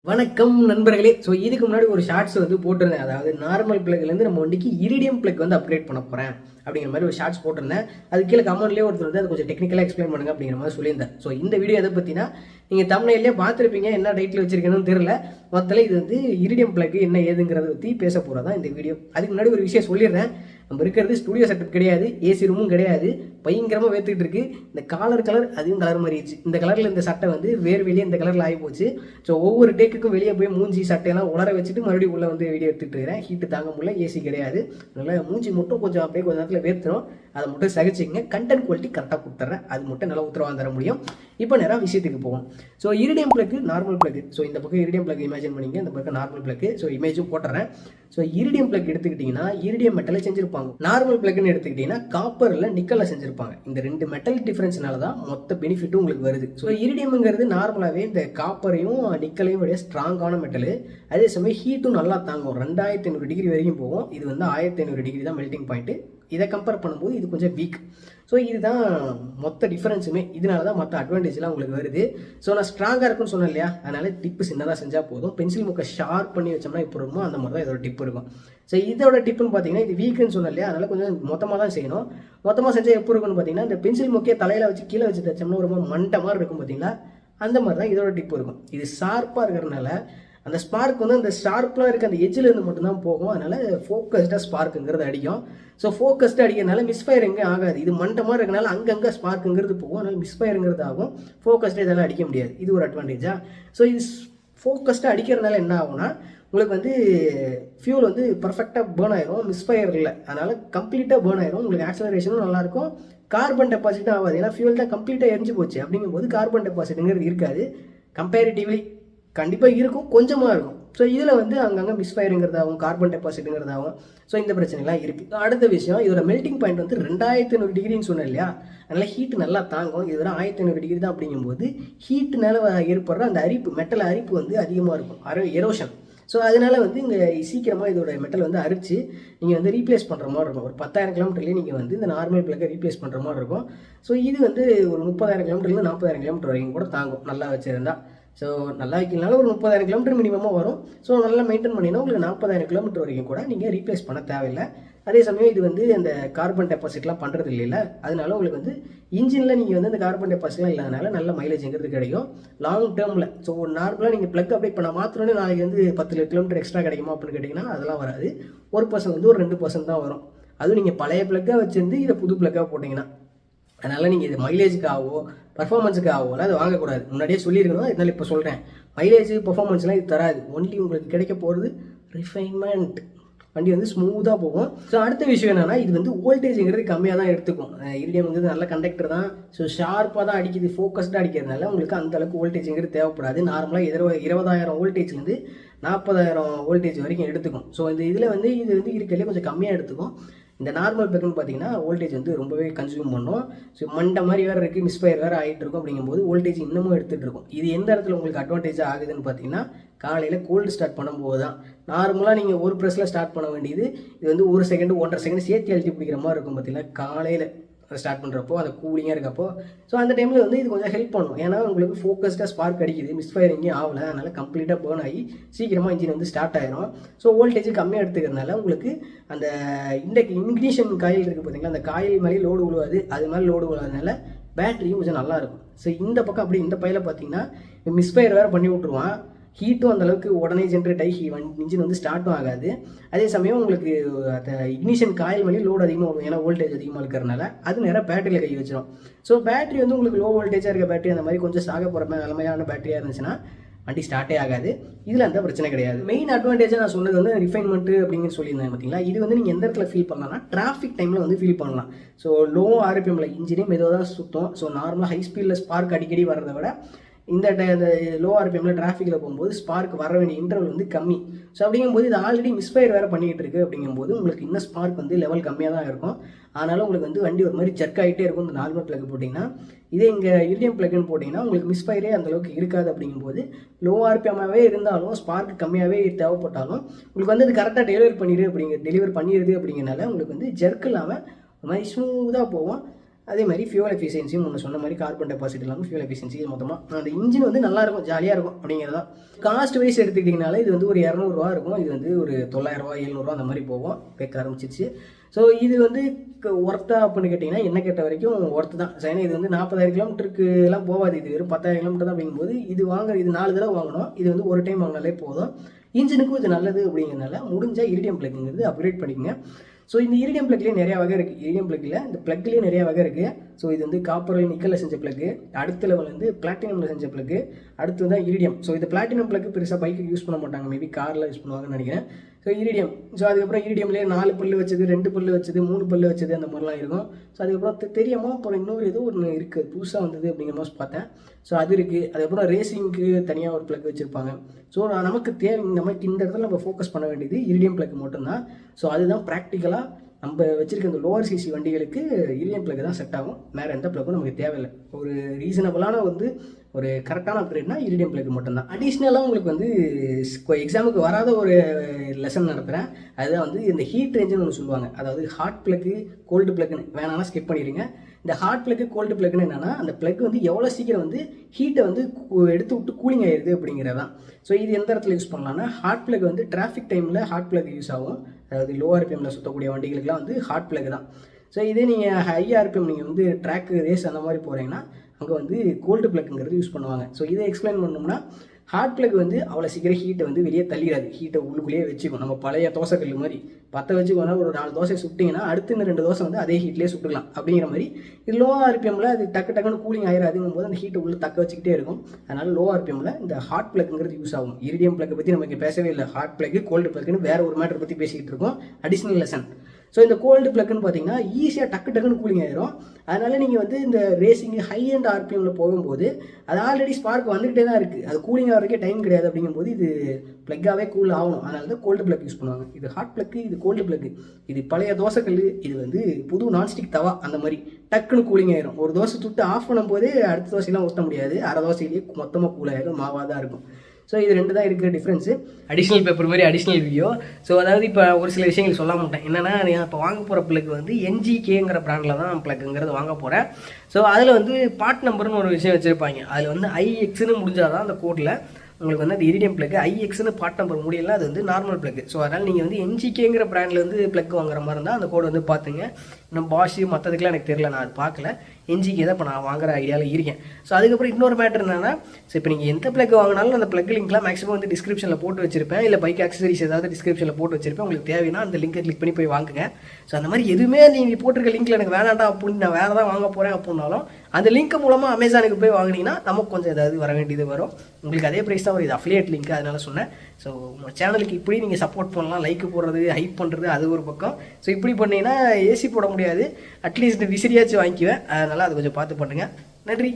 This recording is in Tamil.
வணக்கம் நண்பர்களே. ஸோ இதுக்கு முன்னாடி ஒரு ஷார்ட்ஸ் வந்து போட்டிருந்தேன். அதாவது நார்மல் பிளக்லேருந்து நம்ம வண்டிக்கு இரிடியம் பிளக் வந்து அப்கிரேட் பண்ண போகிறேன் அப்படிங்கிற மாதிரி ஒரு ஷார்ட்ஸ் போட்டிருந்தேன். அது கீழே கமெண்ட்லேயே ஒருத்தர் வந்து அது கொஞ்சம் டெக்னிக்கலாக எக்ஸ்பிளைன் பண்ணுங்க அப்படிங்கிற மாதிரி சொல்லியிருந்தேன். ஸோ இந்த வீடியோ எதை பற்றினா நீங்கள் தமிழ்லேயே பார்த்துருப்பீங்க, என்ன டைட்டில் வச்சிருக்கேன்னு தெரியல. மொத்தத்தில் இது வந்து இரிடியம் பிளக் என்ன ஏதுங்கிறத பற்றி பேச போகிறதா இந்த வீடியோ. அதுக்கு முன்னாடி ஒரு விஷயம் சொல்லிடுறேன். நம்ம இருக்கிறது ஸ்டுடியோ செட்டப் கிடையாது, ஏசி ரூமும் கிடையாது, பயங்கரமாக வேர்த்துக்கிட்டு இருக்கு. இந்த கலர் அதுவும் கலர் மாறிடுச்சு. இந்த கலரில் இந்த சட்டை வந்து வேர்வையிலே இந்த கலரில் ஆகி போச்சு. ஸோ ஒவ்வொரு டேக்குக்கும் வெளியே போய் மூஞ்சி சட்டையெல்லாம் உலர வச்சுட்டு மறுபடியும் உள்ளே வந்து வீடியோ எடுத்துகிட்டு இருக்கிறேன். ஹீட்டு தாங்க முடியல, ஏசி கிடையாது. அதனால் மூஞ்சி மட்டும் கொஞ்சம் அப்படியே கொஞ்சம் நேரத்தில் வேர்த்துரும். அதை மட்டும் சகிச்சிங்க. கண்டென்ட் குவாலிட்டி கரெக்டாக கொடுத்துட்றேன், அது மட்டும் நல்லா உத்தரவாதம் தர முடியும். இப்போ நேரம் விஷயத்துக்கு போவோம். So iridium plug, normal plug. So இந்த பக்கம் இரிடியம் பிளக் இமேஜின் பண்ணிங்க, இந்த பக்கம் நார்மல் பிளக்கு. ஸோ இமேஜும் போட்டுறேன். ஸோ இரிடியம் பிளக் எடுத்துக்கிட்டிங்கன்னா இரிடியம் மெட்டலை செஞ்சுருப்பாங்க. நார்மல் பிளக்னு எடுத்துக்கிட்டிங்கன்னா காப்பரில் நிக்கலில் செஞ்சுருப்பாங்க. இந்த ரெண்டு மெட்டல் டிஃப்ரென்ஸ்னால தான் மொத்த பெனிஃபிட்டும் உங்களுக்கு வருது. ஸோ இரிடியம்ங்கிறது நார்மலாகவே இந்த காப்பரையும் நிக்கலையும் விட ஸ்ட்ராங்கான மெட்டல். அதே சமயம் ஹீட்டும் நல்லா தாங்கும். 2500 டிகிரி வரைக்கும் போகும். இது வந்து 1500 டிகிரி தான் மெல்டிங் பாயிண்ட்டு. இதை கம்பேர் பண்ணும்போது இது கொஞ்சம் வீக். ஸோ இதுதான் மொத்த டிஃபரன்ஸுமே. இதனால தான் மற்ற அட்வான்டேஜ்லாம் உங்களுக்கு வருது. ஸோ நான் ஸ்ட்ராங்காக இருக்குன்னு சொன்னேன் இல்லையா, அதனால டிப்பு சின்னதாக செஞ்சால் போதும். பென்சில் முக்கை ஷார்ப் பண்ணி வச்சோம்னா இப்போ இருக்குமோ அந்த மாதிரி தான் இதோட டிப் இருக்கும். ஸோ இதோட டிப்புன்னு பார்த்தீங்கன்னா இது வீக்குன்னு சொன்னேன் இல்லையா, அதனால் கொஞ்சம் மொத்தமாக தான் செய்யணும். மொத்தமாக செஞ்சால் எப்போ இருக்குன்னு பார்த்தீங்கன்னா இந்த பென்சில் முக்கையை தலையில் வச்சு கீழே வச்சு தைச்சோம்னா ரொம்ப மண்டை மாதிரி இருக்கும் பார்த்தீங்களா, அந்த மாதிரி தான் இதோட டிப்பு இருக்கும். இது ஷார்ப்பாக இருக்கிறதுனால அந்த ஸ்பார்க் வந்து அந்த ஷார்ப்லாம் இருக்க அந்த எஜ்ஜிலேருந்து மட்டும்தான் போகும். அதனால் ஃபோக்கஸ்டாக ஸ்பார்க்குங்கிறது அடிக்கும். ஸோ ஃபோக்கஸ்டாக அடிக்கிறதுனால மிஸ்ஃபயர் எங்கேயும் ஆகாது. இது மண்டை மாதிரி இருக்கனால அங்கங்கே ஸ்பார்க்குங்கிறது போகும். அதனால் மிஸ்ஃபயருங்கிறது ஆகும். ஃபோக்கஸ்டாக இதெல்லாம் அடிக்க முடியாது. இது ஒரு அட்வான்டேஜா. ஸோ இது ஃபோக்கஸ்டாக அடிக்கிறதுனால என்ன ஆகும்னா உங்களுக்கு வந்து ஃபியூல் வந்து பர்ஃபெக்டாக பேர்ன் ஆயிரும், மிஸ்ஃபயர் இல்லை. அதனால் கம்ப்ளீட்டாக பேர்ன் ஆயிரும். உங்களுக்கு ஆக்சலரேஷனும் நல்லாயிருக்கும், கார்பன் டெபாசிட்டும் ஆகாது. ஏன்னா ஃபியூல் தான் கம்ப்ளீட்டாக எரிஞ்சு போச்சு. அப்படிங்கும்போது கார்பன் டெபாசிட்டுங்கிறது இருக்காது. கம்பேரிட்டிவ்லி கண்டிப்பாக இருக்கும், கொஞ்சமாக இருக்கும். ஸோ இதில் வந்து அங்கங்கே மிஸ்ஃபயருங்கிறதாகும், கார்பன் டெபாசிட்டுங்கிறதாகும். ஸோ இந்த பிரச்சனைலாம் இருக்குது. அடுத்த விஷயம், இதோட மெல்டிங் பாயிண்ட் வந்து 2500 டிகிரின்னு சொன்னேன் இல்லையா, அதனால் ஹீட்டு நல்லா தாங்கும். இது வரை 1500 டிகிரி தான். அப்படிங்கும்போது ஹீட்டுனால ஏற்படுற அந்த அரிப்பு, மெட்டல் அரிப்பு வந்து அதிகமாக இருக்கும், எரோஷன். ஸோ அதனால் வந்து இங்கே சீக்கிரமாக இதோட மெட்டல் வந்து அரிச்சு நீங்கள் வந்து ரீப்ளேஸ் பண்ணுற மாதிரி இருக்கும். ஒரு 10,000 கிலோமீட்டர்லேயே நீங்கள் வந்து இந்த நார்மல் பிளக்கை ரீப்ளேஸ் பண்ணுற மாதிரி இருக்கும். ஸோ இது வந்து ஒரு 30,000 கிலோமீட்டர்லேருந்து 40,000 கிலோமீட்டர் வரைக்கும் கூட தாங்கும் நல்லா வச்சுருந்தா. ஸோ நல்லா வைக்கலனால ஒரு 30,000 கிலோமீட்டர் மினிமமாக வரும். ஸோ நல்லா மெயின்டைன் பண்ணினா உங்களுக்கு 40,000 கிலோமீட்டர் வரைக்கும் கூட நீங்கள் ரீப்ளேஸ் பண்ண தேவையில்லை. அதே சமயம் இது வந்து அந்த கார்பன் டெபாசிட்லாம் பண்ணுறது இல்லைல்ல, அதனால உங்களுக்கு வந்து இன்ஜினில் நீங்கள் வந்து அந்த கார்பன் டெபாசிட்லாம் இல்லாதனால நல்ல மைலேஜ்ங்கிறது கிடைக்கும் லாங் டேர்மில். ஸோ நார்மலாக நீங்கள் ப்ளக் அப்டேட் பண்ண மாத்திரமே நாளைக்கு வந்து 10 கிலோமீட்டர் எக்ஸ்ட்ரா கிடைக்குமா அப்படின்னு கேட்டிங்கன்னா அதெல்லாம் வராது. 1% வந்து ஒரு 2% தான் வரும். அதுவும் நீங்கள் பழைய ப்ளக்காக வச்சுருந்து இதை புது ப்ளக்காக போட்டிங்கன்னா. அதனால் நீங்கள் இது மைலேஜுக்காகவோ பர்ஃபார்மன்ஸுக்காகவோ அதை வாங்கக்கூடாது. முன்னாடியே சொல்லியிருக்கணும், இதனால் இப்போ சொல்கிறேன். மைலேஜ் பர்ஃபார்மன்ஸ்லாம் இது தராது. ஒன்லி உங்களுக்கு கிடைக்க போகிறது ரிஃபைன்மெண்ட். வண்டி வந்து ஸ்மூத்தாக போகும். ஸோ அடுத்த விஷயம் என்னென்னா, இது வந்து வோல்டேஜுங்கிறது கம்மியாக தான் எடுத்துக்கும். இரிடியம் வந்து நல்ல கண்டக்டர் தான். ஸோ ஷார்ப்பாக தான் அடிக்குது, ஃபோக்கஸ்டாக அடிக்கிறதுனால உங்களுக்கு அந்தளவுக்கு வோல்டேஜுங்கிறது தேவைப்படாது. நார்மலாக 20,000 வோல்டேஜ்லேருந்து 40,000 வோல்டேஜ் வரைக்கும் எடுத்துக்கும். ஸோ இந்த இதில் வந்து இது வந்து இருக்கிறதுலே கொஞ்சம் கம்மியாக எடுத்துக்கும். இந்த நார்மல் பிளக்குன்னு பார்த்தீங்கன்னா வோல்டேஜ் வந்து ரொம்பவே கன்சியூம் பண்ணும். ஸோ மண்டை மாதிரி வேறு இருக்குது, மிஸ்ஃபயர் வேறு ஆகிட்டு இருக்கும். அப்படிங்கும்போது வோல்டேஜ் இன்னமும் எடுத்துகிட்டு இருக்கும். இது எந்த இடத்துல உங்களுக்கு அட்வான்டேஜாக ஆகுதுன்னு பார்த்தீங்கன்னா, காலையில் கோல்டு ஸ்டார்ட் பண்ணும்போது தான். நார்மலாக நீங்கள் ஒரு ப்ரெஸ்ஸில் ஸ்டார்ட் பண்ண வேண்டியது இது வந்து 1 செகண்ட் 1.5 செகண்ட் சேர்த்து அழுத்தி பிடிக்கிற மாதிரி இருக்கும் பார்த்தீங்கன்னா காலையில் ஸ்டார்ட் பண்ணுறப்போ, அந்த கூலிங்காக இருக்கப்போ. ஸோ அந்த டைமில் வந்து இது கொஞ்சம் ஹெல்ப் பண்ணும். ஏன்னா உங்களுக்கு ஃபோக்கஸ்டாக ஸ்பார்க் அடிக்குது, மிஸ்ஃபயர் எங்கேயும் ஆகலை, அதனால் கம்ப்ளீட்டாக பேர்ன் ஆகி சீக்கிரமாக இன்ஜின் வந்து ஸ்டார்ட் ஆகிரும். ஸோ வோல்டேஜ் கம்மியாக எடுத்துக்கிறதுனால உங்களுக்கு அந்த இக்னிஷன் காயில் இருக்குது பார்த்தீங்களா, அந்த காயில் மேலே லோடு விழுவாது. அது மாதிரி லோடு விழுவாதனால பேட்டரியும் கொஞ்சம் நல்லாயிருக்கும். ஸோ இந்த பக்கம் அப்படி இந்த பையில பார்த்தீங்கன்னா மிஸ்ஃபயர் வேறு பண்ணி விட்ருவான். ஹீட்டும் அந்தளவுக்கு உடனே ஜென்ரேட் ஆகி இன்ஜின் வந்து ஸ்டார்ட்டும் ஆகாது. அதே சமயம் உங்களுக்கு அந்த இக்னிஷன் காயில் மேலே லோடு அதிகமாக வரும். ஏன்னா வோல்டேஜ் அதிகமாக இருக்கிறனால அது நேராக பேட்டரியில் கை வச்சிடும். ஸோ பேட்டரி வந்து உங்களுக்கு லோ வோல்டேஜாக இருக்க பேட்டரி, அந்த மாதிரி கொஞ்சம் சாக போகிற நிலைமையான பேட்டரியாக இருந்துச்சுன்னா வண்டி ஸ்டார்ட்டே ஆகாது. இதில் அந்த பிரச்சனை கிடையாது. மெயின் அட்வான்டேஜாக நான் சொன்னது வந்து ரிஃபைன்மெண்ட்டு அப்படின்னு சொல்லியிருந்தேன் பார்த்தீங்களா. இது வந்து நீங்கள் எந்த இடத்துல ஃபீல் பண்ணலாம்னா டிராஃபிக் டைமில் வந்து ஃபீல் பண்ணலாம். ஸோ லோ ஆர்பிஎம்மில் இன்ஜினே மெதுவாக தான் சுற்றும். ஸோ நார்மலாக ஹை ஸ்பீடில் ஸ்பார்க் அடிக்கடி வர்றதை விட இந்த லோ ஆர்பிஎம்மில் டிராஃபிக்கில் போகும்போது ஸ்பார்க் வர வேண்டிய இன்டர்வல் வந்து கம்மி. ஸோ அப்படிங்கும்போது இது ஆல்ரெடி மிஸ்ஃபயர் வேறு பண்ணிக்கிட்டு இருக்குது. அப்படிங்கும்போது உங்களுக்கு இன்னும் ஸ்பார்க் வந்து லெவல் கம்மியாக தான் இருக்கும். அதனால் உங்களுக்கு வந்து வண்டி ஒரு மாதிரி ஜர்க் ஆகிட்டே இருக்கும். இந்த நார்மல் பிளக் போட்டிங்கன்னா, இதே இங்கே இரிடியம் பிளக்குன்னு போட்டிங்கன்னா உங்களுக்கு மிஸ்ஃபயரே அந்தளவுக்கு இருக்காது. அப்படிங்கும்போது லோ ஆர்பிஎம்மாகவே இருந்தாலும் ஸ்பார்க் கம்மியாகவே தேவைப்பட்டாலும் உங்களுக்கு வந்து அது கரெக்டாக டெலிவர் பண்ணிடுது அப்படிங்கிறனால உங்களுக்கு வந்து ஜர்க் இல்லாமல் ஒரு மாதிரி ஸ்மூத்தாக போகும். அதே மாதிரி ஃபியூல் எஃபிஷியன்சியும் முன்ன சொன்ன மாதிரி கார்பன் டெபாசிட் இல்லாமல் ஃபியூல் எஃபிஷியன்சி மொத்தமாக அந்த இன்ஜின் வந்து நல்லாயிருக்கும், ஜாலியாக இருக்கும் அப்படிங்கிறதான். காஸ்ட் வைஸ் எடுத்துக்கிட்டிங்கனால இது வந்து ஒரு 200 இருக்கும், இது வந்து ஒரு 900 700 அந்த மாதிரி போகும், பேக்க ஆரம்பிச்சிச்சு. ஸோ இது வந்து ஒர்த்தா அப்படின்னு கேட்டிங்கன்னா என்ன கேட்ட வரைக்கும் ஒர்த்து தான். ஏன்னா இது வந்து 40,000 கிலோமீட்டருக்குலாம் போகாது, இது வெறும் 10,000 கிலோமீட்டர் தான். அப்படிங்கும்போது இது இது 4 தடவை வாங்கணும், இது வந்து ஒரு டைம் வாங்கினாலே போதும். இன்ஜினுக்கும் இது நல்லது அப்படிங்கிறதுனால முடிஞ்சால் இரிடியம் பிளக்குங்கிறது அப்கிரேட் பண்ணிக்கோங்க. ஸோ இந்த இரிடியம் பிளக்லேயே நிறையா வகை இருக்குது. இரிடியம் பிளக்கில் இந்த பிளக்லேயே நிறையா வகை இருக்குது. ஸோ இது வந்து காப்பர் நிக்கலில் செஞ்ச பிளக்கு, அடுத்த லெவல் வந்து பிளாட்டினமில் செஞ்ச பிளக்கு, அடுத்து தான் இரிடியம். ஸோ இந்த பிளாட்டினம் பிளக்கு பெருசாக பைக்கு யூஸ் பண்ண மாட்டாங்க, மேபி காரில் யூஸ் பண்ணுவாங்கன்னு நினைக்கிறேன். ஸோ இரிடியம், ஸோ அதுக்கப்புறம் இரிடியம்லேயே 4 பல்லு வச்சது, 2 பல்லு வச்சது, 3 பல்லு வச்சது, அந்த மாதிரிலாம் இருக்கும். ஸோ அதுக்கப்புறம் தெரியாமல் அப்புறம் இன்னொரு ஏதோ ஒன்று இருக்குது புதுசாக வந்தது அப்படிங்கிற மாதிரி பார்த்தேன். ஸோ அது இருக்குது. அதுக்கப்புறம் ரேசிங்க்கு தனியாக ஒரு பிளக் வச்சுருப்பாங்க. ஸோ நமக்கு நமக்கு இந்த இடத்துல நம்ம ஃபோக்கஸ் பண்ண வேண்டியது இரிடியம் பிளக் மட்டும்தான். ஸோ அதுதான் ப்ராக்டிக்கலாக நம்ம வச்சிருக்க இந்த லோவர் சிசி வண்டிகளுக்கு இரிடியம் பிளக் தான் செட் ஆகும், வேறு எந்த பிளக்கும் நமக்கு தேவையில்லை. ஒரு ரீசனபிளான வந்து ஒரு கரெக்டான அப்கிரேட்னா இரிடியம் பிளக் மட்டும்தான். அடிஷ்னலாக உங்களுக்கு வந்து எக்ஸாமுக்கு வராத ஒரு லெசன் நடத்துகிறேன். அதுதான் வந்து இந்த ஹீட் ரேஞ்சுன்னு ஒன்று சொல்லுவாங்க. அதாவது ஹாட் பிளக்கு கோல்டு பிளக்குன்னு வேணாலும் ஸ்கிப் பண்ணிடுங்க. இந்த ஹாட் பிளக்கு கோல்டு பிளக்குன்னு என்னன்னா, அந்த பிளக் வந்து எவ்வளோ சீக்கிரம் வந்து ஹீட்டை வந்து எடுத்து விட்டு கூலிங் ஆயிடுது அப்படிங்கிறதான். ஸோ இது எந்த இடத்துல யூஸ் பண்ணலாம்னா, ஹாட் பிளக் வந்து டிராஃபிக் டைமில் ஹாட் பிளக் யூஸ் ஆகும். அதாவது லோ ஆர்பிஎம்மில் சுற்றக்கூடிய வண்டிகளுக்குலாம் வந்து ஹாட் பிளக் தான். ஸோ இதே நீங்கள் ஹை ஆர்பிஎம் நீங்கள் வந்து ட்ராக் ரேஸ் அந்த மாதிரி போகிறீங்கன்னா அங்கே வந்து கோல்டு பிளக்குங்கிறது யூஸ் பண்ணுவாங்க. ஸோ இதை எக்ஸ்பிளைன் பண்ணோம்னா, ஹாட் பிளக் வந்து அவ்வளோ சீக்கிரம் ஹீட்டை வந்து வெளியே தள்ளிடாது, ஹீட்டை உள்ளுக்குள்ளேயே வச்சுக்கும். நம்ம பழைய தோசைக்கல் மாதிரி பற்ற வச்சுக்கோனா ஒரு 4 தோசை சுட்டிங்கன்னா அடுத்து இந்த 2 தோசை வந்து அதே ஹீட்லேயே சுட்டுக்கலாம் அப்படிங்கிற மாதிரி. இது லோ ஆர்பிஎம்மில் அது டக்குன்னு கூலிங் ஆகிடாதுங்கும் போது அந்த ஹீட்டை உள்ளே தக்க வச்சுக்கிட்டே இருக்கும். அதனால் லோ ஆர்பிஎம்மில் இந்த ஹாட் பிளக்குங்கிறது யூஸ் ஆகும். இரிடியம் பிளக்கை பற்றி நமக்கு பேசவே இல்லை. ஹாட் பிளக்கு கோல்டு பிளக்குன்னு வேறு ஒரு மேட்டர் பற்றி பேசிக்கிட்டு இருக்கோம், அடிஷ்னல் லெசன். ஸோ இந்த கோல்டு பிளக்குன்னு பார்த்தீங்கன்னா ஈஸியாக டக்குன்னு கூலிங் ஆயிரும். அதனால் நீங்கள் வந்து இந்த ரேசிங்கு ஹை அண்ட் ஆர்பிஎம்மில் போகும்போது அது ஆல்ரெடி ஸ்பார்க் வந்துகிட்டே தான் இருக்குது, அது கூலிங் ஆகிறதுக்கே டைம் கிடையாது. அப்படிங்கும்போது இது ப்ளக்காகவே கூல் ஆகணும், அதனால தான் கோல்டு பிளக் யூஸ் பண்ணுவாங்க. இது ஹாட் பிளக்கு, இது கோல்டு பிளக்கு. இது பழைய தோசைக்கல், இது வந்து புது நான்ஸ்டிக் தவா. அந்த மாதிரி டக்குன்னு கூலிங் ஆயிரும். ஒரு தோசை சுட்டு ஆஃப் பண்ணும் போதே அடுத்த தோசையெல்லாம் ஊற்ற முடியாது, அரை தோசையிலேயே மொத்தமாக கூல் ஆயிரும், மாவாக தான் இருக்கும். ஸோ இது 2 தான் இருக்கிற டிஃப்ரென்ஸு. அடிஷ்னல் பேப்பர் மாதிரி அடிஷ்னல் வீடியோ. ஸோ அதாவது இப்போ ஒரு சில விஷயங்கள் சொல்ல மாட்டேன். என்னென்னா, நான் இப்போ வாங்க போகிற பிளக் வந்து NGKங்கிற பிராண்டில் தான் பிளக்குங்கிறது வாங்க போகிறேன். ஸோ அதில் வந்து பார்ட் நம்பர்னு ஒரு விஷயம் வச்சுருப்பாங்க. அதில் வந்து IXன்னு முடிஞ்சால் தான் அந்த கோடில் உங்களுக்கு வந்து அந்த இரிடியம் பிளக்கு. IXன்னு பார்ட் நம்பர் முடியல, அது வந்து நார்மல் பிளக்கு. ஸோ அதனால் நீங்கள் வந்து NGKங்கிற பிராண்டில் வந்து பிளக் வாங்குற மாதிரி இருந்தால் அந்த கோடு வந்து பார்த்துங்க. இன்னும் பாஷு மற்றதுக்கெலாம் எனக்கு தெரியல, நான் அது பார்க்கல. NGK தான் இப்போ நான் வாங்குற ஐடியாவில் இருக்கேன். ஸோ அதுக்கப்புறம் இன்னொரு மேட்டர் என்னன்னா, ஸோ இப்போ நீங்கள் எந்த பிளக் வாங்கினாலும் அந்த பிளக் லிங்க்லாம் மேக்ஸிமம் வந்து டிஸ்கிரிப்ஷனில் போட்டு வச்சிருப்பேன், இல்லை பைக் ஆக்சசரிஸ் ஏதாவது டிஸ்கிரிப்ஷனில் போட்டு வச்சிருப்பேன். உங்களுக்கு தேவைன்னா அந்த லிங்கை கிளிக் பண்ணி போய் வாங்குங்க. ஸோ அந்த மாதிரி எதுவுமே நீங்கள் போட்டிருக்க லிங்க்கில் எனக்கு வேணாண்டா அப்படின்னு நான் வேறு தான் வாங்க போகிறேன் அப்படின்னாலும் அந்த லிங்க் மூலமாக அமேசானுக்கு போய் வாங்கினீங்கன்னா நமக்கு கொஞ்சம் ஏதாவது வர வேண்டியது வரும். உங்களுக்கு அதே ப்ரைஸ் தான் வரும். இது அஃபிலியேட் லிங்க், அதனால சொன்னேன். ஸோ உங்கள் சேனலுக்கு இப்படி நீங்கள் சப்போர்ட் பண்ணலாம், லைக் போடுறது, ஹைப் பண்ணுறது, அது ஒரு பக்கம். ஸோ இப்படி பண்ணிங்கன்னா ஏசி போட முடியாது, அட்லீஸ்ட் விசிறியாச்சும் வாங்கிக்குவேன். அதனால் அது கொஞ்சம் பார்த்து பண்ணுங்கள். நன்றி.